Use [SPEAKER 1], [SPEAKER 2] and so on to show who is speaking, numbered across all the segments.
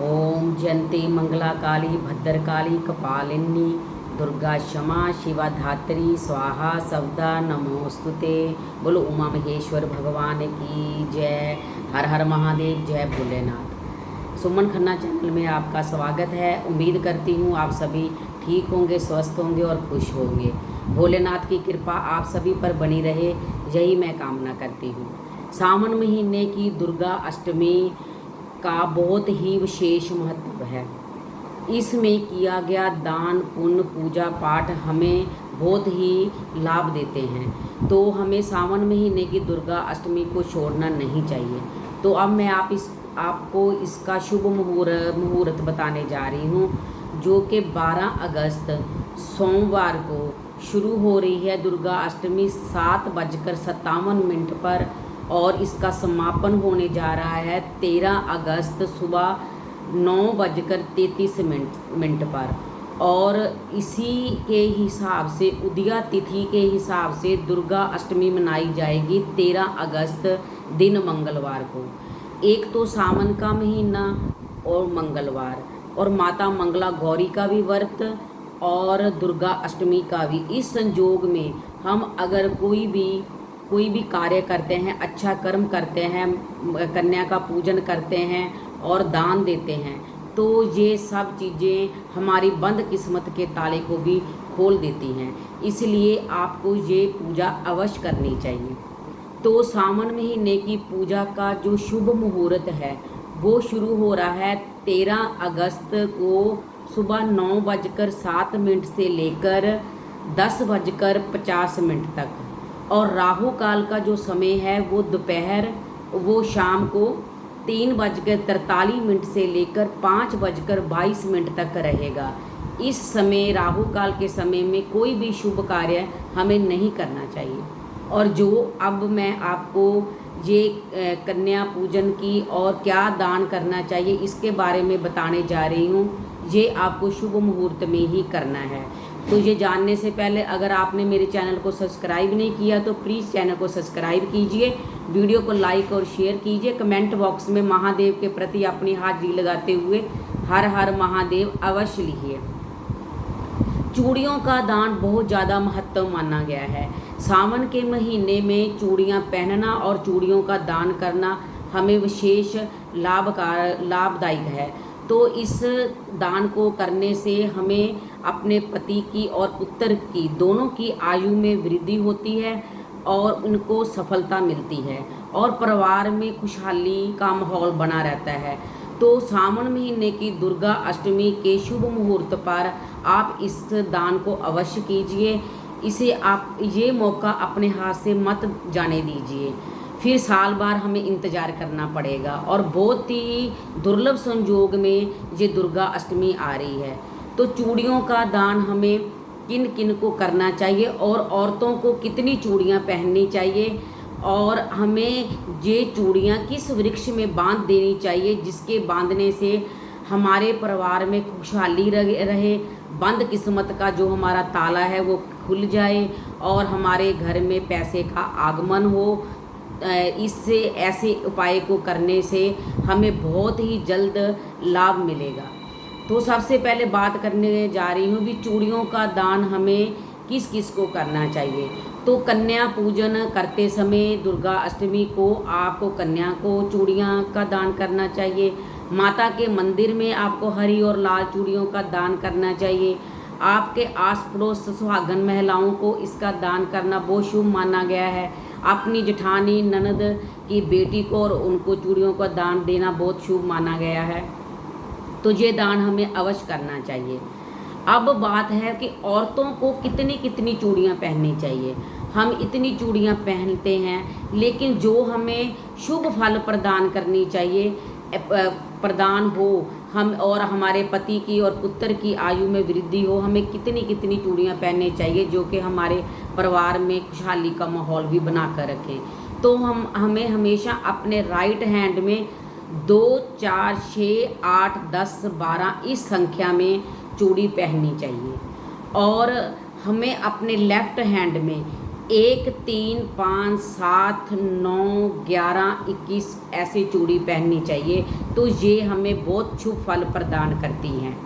[SPEAKER 1] ओम जयंती मंगला काली भद्रकाली कपालिनी दुर्गा क्षमा शिवा धात्री स्वाहा सवदा नमोस्तुते। बोलो उमा महेश्वर भगवान की जय। हर हर महादेव, जय भोलेनाथ। सुमन खन्ना चैनल में आपका स्वागत है। उम्मीद करती हूँ आप सभी ठीक होंगे, स्वस्थ होंगे और खुश होंगे। भोलेनाथ की कृपा आप सभी पर बनी रहे, यही मैं कामना करती हूँ। सावन महीने की दुर्गा अष्टमी का बहुत ही विशेष महत्व है। इसमें किया गया दान पुण्य पूजा पाठ हमें बहुत ही लाभ देते हैं। तो हमें सावन महीने की दुर्गा अष्टमी को छोड़ना नहीं चाहिए। तो अब मैं आपको इसका शुभ मुहूर्त बताने जा रही हूँ, जो कि 12 अगस्त सोमवार को शुरू हो रही है दुर्गा अष्टमी 7:57 पर, और इसका समापन होने जा रहा है 13 अगस्त सुबह 9:33 पर। और इसी के हिसाब से उदया तिथि के हिसाब से दुर्गा अष्टमी मनाई जाएगी 13 अगस्त दिन मंगलवार को। एक तो सावन का महीना और मंगलवार, और माता मंगला गौरी का भी व्रत और दुर्गा अष्टमी का भी। इस संजोग में हम अगर कोई भी कार्य करते हैं, अच्छा कर्म करते हैं, कन्या का पूजन करते हैं और दान देते हैं, तो ये सब चीज़ें हमारी बंद किस्मत के ताले को भी खोल देती हैं। इसलिए आपको ये पूजा अवश्य करनी चाहिए। तो सावन महीने की पूजा का जो शुभ मुहूर्त है वो शुरू हो रहा है 13 अगस्त को सुबह 9:07 से लेकर 10:50 तक। और राहु काल का जो समय है वो शाम को 3:43 से लेकर 5:22 तक रहेगा। इस समय राहु काल के समय में कोई भी शुभ कार्य हमें नहीं करना चाहिए। और जो अब मैं आपको ये कन्या पूजन की और क्या दान करना चाहिए इसके बारे में बताने जा रही हूँ, ये आपको शुभ मुहूर्त में ही करना है। तो ये जानने से पहले अगर आपने मेरे चैनल को सब्सक्राइब नहीं किया तो प्लीज़ चैनल को सब्सक्राइब कीजिए, वीडियो को लाइक और शेयर कीजिए। कमेंट बॉक्स में महादेव के प्रति अपनी हाजिरी लगाते हुए हर हर महादेव अवश्य लिखिए। चूड़ियों का दान बहुत ज़्यादा महत्व माना गया है। सावन के महीने में चूड़ियाँ पहनना और चूड़ियों का दान करना हमें विशेष लाभदायक है। तो इस दान को करने से हमें अपने पति की और पुत्र की दोनों की आयु में वृद्धि होती है और उनको सफलता मिलती है और परिवार में खुशहाली का माहौल बना रहता है। तो सावन महीने की दुर्गा अष्टमी के शुभ मुहूर्त पर आप इस दान को अवश्य कीजिए। ये मौका अपने हाथ से मत जाने दीजिए, फिर साल भर हमें इंतज़ार करना पड़ेगा। और बहुत ही दुर्लभ संजोग में ये दुर्गा अष्टमी आ रही है। तो चूड़ियों का दान हमें किन किन को करना चाहिए और औरतों को कितनी चूड़ियाँ पहननी चाहिए, और हमें ये चूड़ियाँ किस वृक्ष में बांध देनी चाहिए जिसके बांधने से हमारे परिवार में खुशहाली रहे, बंद किस्मत का जो हमारा ताला है वो खुल जाए और हमारे घर में पैसे का आगमन हो। इससे ऐसे उपाय को करने से हमें बहुत ही जल्द लाभ मिलेगा। तो सबसे पहले बात करने जा रही हूँ भी चूड़ियों का दान हमें किस किस को करना चाहिए। तो कन्या पूजन करते समय दुर्गा अष्टमी को आपको कन्या को चूड़ियाँ का दान करना चाहिए। माता के मंदिर में आपको हरी और लाल चूड़ियों का दान करना चाहिए। आपके आस पड़ोस सुहागन महिलाओं को इसका दान करना बहुत शुभ माना गया है। अपनी जेठानी ननद की बेटी को और उनको चूड़ियों का दान देना बहुत शुभ माना गया है। तो ये दान हमें अवश्य करना चाहिए। अब बात है कि औरतों को कितनी कितनी चूड़ियाँ पहननी चाहिए। हम इतनी चूड़ियाँ पहनते हैं, लेकिन जो हमें शुभ फल प्रदान करनी चाहिए प्रदान हो हम, और हमारे पति की और पुत्र की आयु में वृद्धि हो, हमें कितनी कितनी चूड़ियाँ पहननी चाहिए जो कि हमारे परिवार में खुशहाली का माहौल भी बना कर रखें। तो हमें हमेशा अपने राइट हैंड में 2, 4, 6, 8, 10, 12 इस संख्या में चूड़ी पहननी चाहिए, और हमें अपने लेफ्ट हैंड में 1, 3, 5, 7, 9, 11, 21 ऐसी चूड़ी पहननी चाहिए, तो ये हमें बहुत शुभ फल प्रदान करती हैं।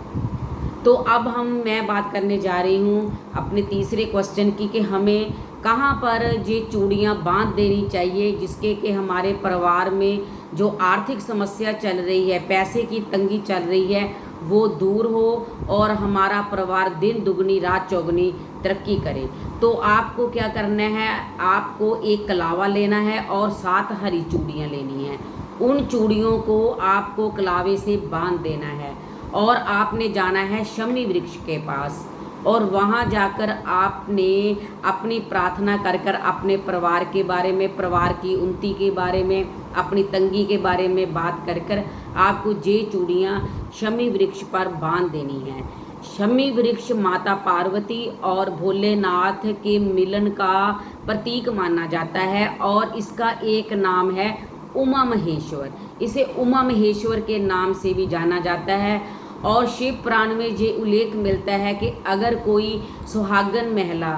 [SPEAKER 1] तो अब मैं बात करने जा रही हूँ अपने तीसरे क्वेश्चन की कि हमें कहाँ पर ये चूड़ियाँ बांध देनी चाहिए जिसके कि हमारे परिवार में जो आर्थिक समस्या चल रही है, पैसे की तंगी चल रही है, वो दूर हो और हमारा परिवार दिन दुगनी रात चौगुनी तरक्की करे। तो आपको क्या करना है, आपको एक कलावा लेना है और 7 हरी चूड़ियाँ लेनी हैं। उन चूड़ियों को आपको कलावे से बांध देना है और आपने जाना है शमी वृक्ष के पास और वहाँ जाकर आपने अपनी प्रार्थना कर कर अपने परिवार के बारे में, परिवार की उन्नति के बारे में, अपनी तंगी के बारे में बात कर कर आपको ये चूड़ियाँ शमी वृक्ष पर बांध देनी है। शमी वृक्ष माता पार्वती और भोलेनाथ के मिलन का प्रतीक माना जाता है और इसका एक नाम है उमा महेश्वर। इसे उमा महेश्वर के नाम से भी जाना जाता है और शिव पुराण में ये उल्लेख मिलता है कि अगर कोई सुहागन महिला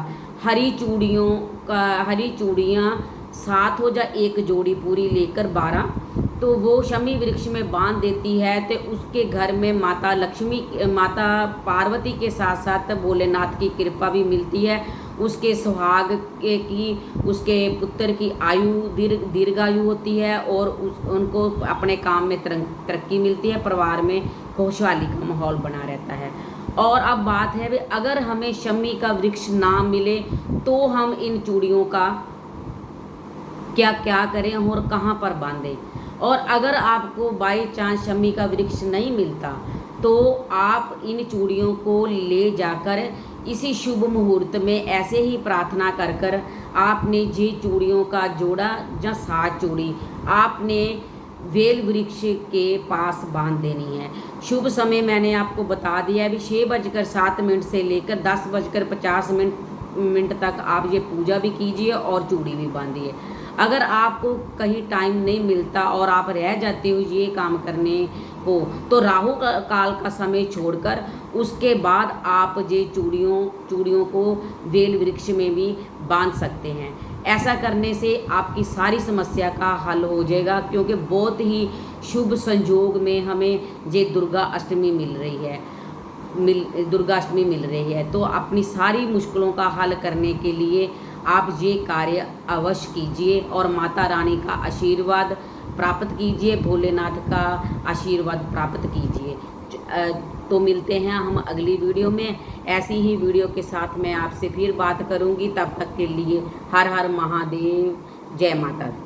[SPEAKER 1] हरी चूड़ियाँ 7 हो या एक जोड़ी पूरी लेकर 12 तो वो शमी वृक्ष में बांध देती है, तो उसके घर में माता लक्ष्मी, माता पार्वती के साथ साथ भोलेनाथ की कृपा भी मिलती है। उसके सुहाग उसके पुत्र की आयु दीर्घायु होती है और उनको अपने काम में तरक्की मिलती है, परिवार में खुशहाली का माहौल बना रहता है। और अब बात है भी अगर हमें शमी का वृक्ष ना मिले तो हम इन चूड़ियों का क्या करें और कहाँ पर बांधें। और अगर आपको बाई चांस शमी का वृक्ष नहीं मिलता तो आप इन चूड़ियों को ले जाकर इसी शुभ मुहूर्त में ऐसे ही प्रार्थना कर कर आपने ये चूड़ियों का जोड़ा या 7 चूड़ी आपने वेल वृक्ष के पास बांध देनी है। शुभ समय मैंने आपको बता दिया है, अभी 6:07 से लेकर 10:50 तक आप ये पूजा भी कीजिए और चूड़ी भी बांधिए। अगर आपको कहीं टाइम नहीं मिलता और आप रह जाते हो ये काम करने को, तो राहु काल का समय छोड़कर उसके बाद आप ये चूड़ियों को वेल वृक्ष में भी बांध सकते हैं। ऐसा करने से आपकी सारी समस्या का हल हो जाएगा, क्योंकि बहुत ही शुभ संयोग में हमें ये दुर्गा अष्टमी मिल रही है। तो अपनी सारी मुश्किलों का हल करने के लिए आप ये कार्य अवश्य कीजिए और माता रानी का आशीर्वाद प्राप्त कीजिए, भोलेनाथ का आशीर्वाद प्राप्त कीजिए। तो मिलते हैं हम अगली वीडियो में। ऐसी ही वीडियो के साथ मैं आपसे फिर बात करूंगी। तब तक के लिए हर हर महादेव, जय माता दी।